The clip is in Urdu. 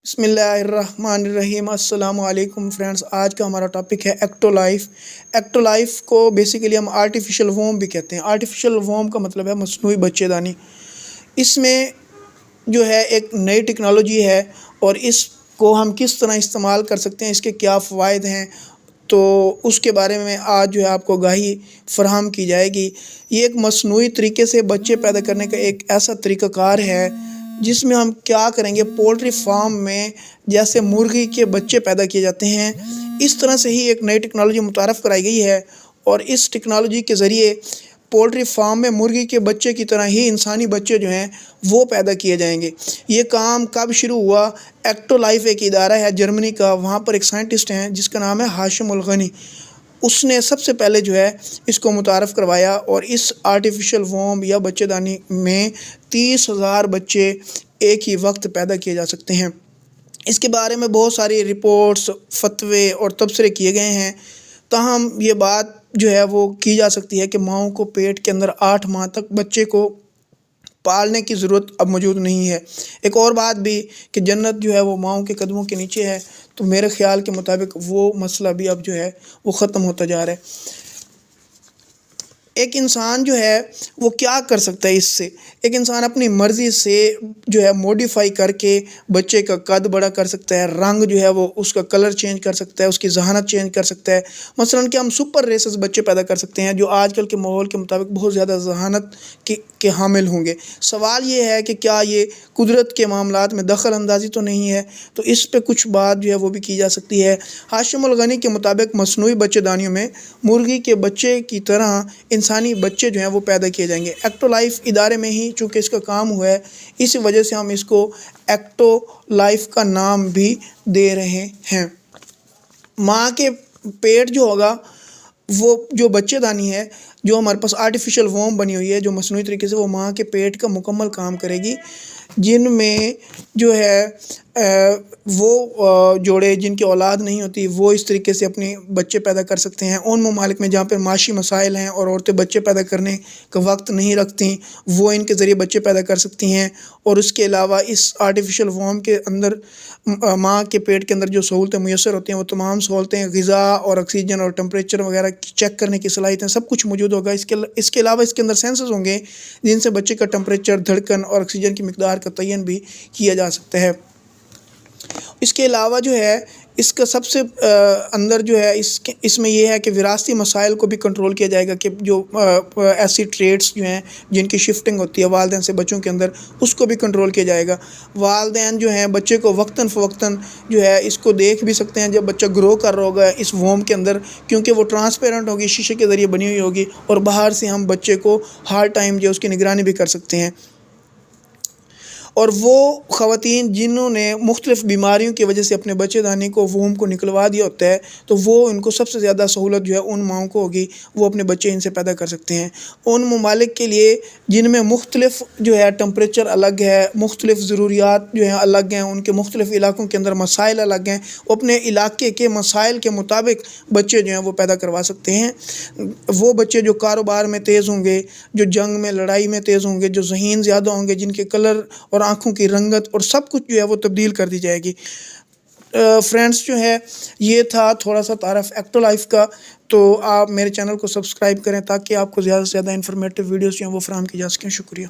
بسم اللہ الرحمن الرحیم۔ السلام علیکم فرینڈز، آج کا ہمارا ٹاپک ہے ایکٹو لائف۔ ایکٹو لائف کو بیسیکلی ہم آرٹیفیشل ووم بھی کہتے ہیں۔ آرٹیفیشل ووم کا مطلب ہے مصنوعی بچے دانی۔ اس میں جو ہے ایک نئی ٹیکنالوجی ہے اور اس کو ہم کس طرح استعمال کر سکتے ہیں، اس کے کیا فوائد ہیں، تو اس کے بارے میں آج جو ہے آپ کو آگاہی فراہم کی جائے گی۔ یہ ایک مصنوعی طریقے سے بچے پیدا کرنے کا ایک ایسا طریقہ کار ہے جس میں ہم کیا کریں گے، پولٹری فارم میں جیسے مرغی کے بچے پیدا کیے جاتے ہیں، اس طرح سے ہی ایک نئی ٹیکنالوجی متعارف کرائی گئی ہے، اور اس ٹیکنالوجی کے ذریعے پولٹری فارم میں مرغی کے بچے کی طرح ہی انسانی بچے جو ہیں وہ پیدا کیے جائیں گے۔ یہ کام کب شروع ہوا؟ ایکٹو لائف ایک ادارہ ہے جرمنی کا، وہاں پر ایک سائنٹسٹ ہیں جس کا نام ہے ہاشم الغنی۔ اس نے سب سے پہلے جو ہے اس کو متعارف کروایا، اور اس آرٹیفیشل ووم یا بچے دانی میں 30,000 بچے ایک ہی وقت پیدا کیے جا سکتے ہیں۔ اس کے بارے میں بہت ساری رپورٹس، فتوے اور تبصرے کیے گئے ہیں، تاہم یہ بات جو ہے وہ کی جا سکتی ہے کہ ماؤں کو پیٹ کے اندر 8 ماہ تک بچے کو پالنے کی ضرورت اب موجود نہیں ہے۔ ایک اور بات بھی کہ جنت جو ہے وہ ماؤں کے قدموں کے نیچے ہے، تو میرے خیال کے مطابق وہ مسئلہ بھی اب جو ہے وہ ختم ہوتا جا رہا ہے۔ ایک انسان جو ہے وہ کیا کر سکتا ہے اس سے؟ ایک انسان اپنی مرضی سے جو ہے موڈیفائی کر کے بچے کا قد بڑا کر سکتا ہے، رنگ جو ہے وہ اس کا کلر چینج کر سکتا ہے، اس کی ذہانت چینج کر سکتا ہے۔ مثلاً کہ ہم سپر ریسز بچے پیدا کر سکتے ہیں جو آج کل کے ماحول کے مطابق بہت زیادہ ذہانت کے حامل ہوں گے۔ سوال یہ ہے کہ کیا یہ قدرت کے معاملات میں دخل اندازی تو نہیں ہے؟ تو اس پہ کچھ بات جو ہے وہ بھی کی جا سکتی ہے۔ ہاشم الغنی کے مطابق مصنوعی بچے دانیوں میں مرغی کے بچے کی طرح انسانی بچے جو ہیں وہ پیدا کیے جائیں گے۔ ایکٹو لائف ادارے میں ہی چونکہ اس کا کام ہوا ہے، اسی وجہ سے ہم اس کو ایکٹو لائف کا نام بھی دے رہے ہیں۔ ماں کے پیٹ جو ہوگا، وہ جو بچے دانی ہے، جو ہمارے پاس آرٹیفیشل ووم بنی ہوئی ہے جو مصنوعی طریقے سے، وہ ماں کے پیٹ کا مکمل کام کرے گی، جن میں جو ہے وہ جوڑے جن کی اولاد نہیں ہوتی وہ اس طریقے سے اپنے بچے پیدا کر سکتے ہیں۔ ان ممالک میں جہاں پر معاشی مسائل ہیں اور عورتیں بچے پیدا کرنے کا وقت نہیں رکھتی، وہ ان کے ذریعے بچے پیدا کر سکتی ہیں۔ اور اس کے علاوہ اس آرٹیفیشل ووم کے اندر ماں کے پیٹ کے اندر جو سہولتیں میسر ہوتی ہیں، وہ تمام سہولتیں غذا اور آکسیجن اور ٹمپریچر وغیرہ چیک کرنے کی صلاحیتیں سب کچھ موجود ہوگا۔ اس کے علاوہ اس کے اندر سینسرز ہوں گے جن سے بچے کا ٹمپریچر، دھڑکن اور آکسیجن کی مقدار کا تعین بھی کیا جا سکتا ہے۔ اس کے علاوہ جو ہے اس کا سب سے اندر جو ہے اس میں یہ ہے کہ وراثتی مسائل کو بھی کنٹرول کیا جائے گا، کہ جو ایسی ٹریٹس جو ہیں جن کی شفٹنگ ہوتی ہے والدین سے بچوں کے اندر، اس کو بھی کنٹرول کیا جائے گا۔ والدین جو ہیں بچے کو وقتاً فوقتاً جو ہے اس کو دیکھ بھی سکتے ہیں جب بچہ گرو کر رہا ہوگا اس ووم کے اندر، کیونکہ وہ ٹرانسپیرنٹ ہوگی، شیشے کے ذریعے بنی ہوئی ہوگی، اور باہر سے ہم بچے کو ہر ٹائم جو اس کی نگرانی بھی کر سکتے ہیں۔ اور وہ خواتین جنہوں نے مختلف بیماریوں کی وجہ سے اپنے بچے دانی کو، ووم کو نکلوا دیا ہوتا ہے، تو وہ ان کو سب سے زیادہ سہولت جو ہے ان ماؤں کو ہوگی، وہ اپنے بچے ان سے پیدا کر سکتے ہیں۔ ان ممالک کے لیے جن میں مختلف جو ہے ٹمپریچر الگ ہے، مختلف ضروریات جو ہیں الگ ہیں، ان کے مختلف علاقوں کے اندر مسائل الگ ہیں، وہ اپنے علاقے کے مسائل کے مطابق بچے جو ہیں وہ پیدا کروا سکتے ہیں۔ وہ بچے جو کاروبار میں تیز ہوں گے، جو جنگ میں، لڑائی میں تیز ہوں گے، جو ذہین زیادہ ہوں گے، جن کے کلر اور آنکھوں کی رنگت اور سب کچھ جو ہے وہ تبدیل کر دی جائے گی۔ فرینڈز جو ہے یہ تھا تھوڑا سا تعارف ایکٹو لائف کا، تو آپ میرے چینل کو سبسکرائب کریں تاکہ آپ کو زیادہ سے زیادہ انفارمیٹیو ویڈیوز جو ہیں وہ فراہم کی جا سکیں۔ شکریہ۔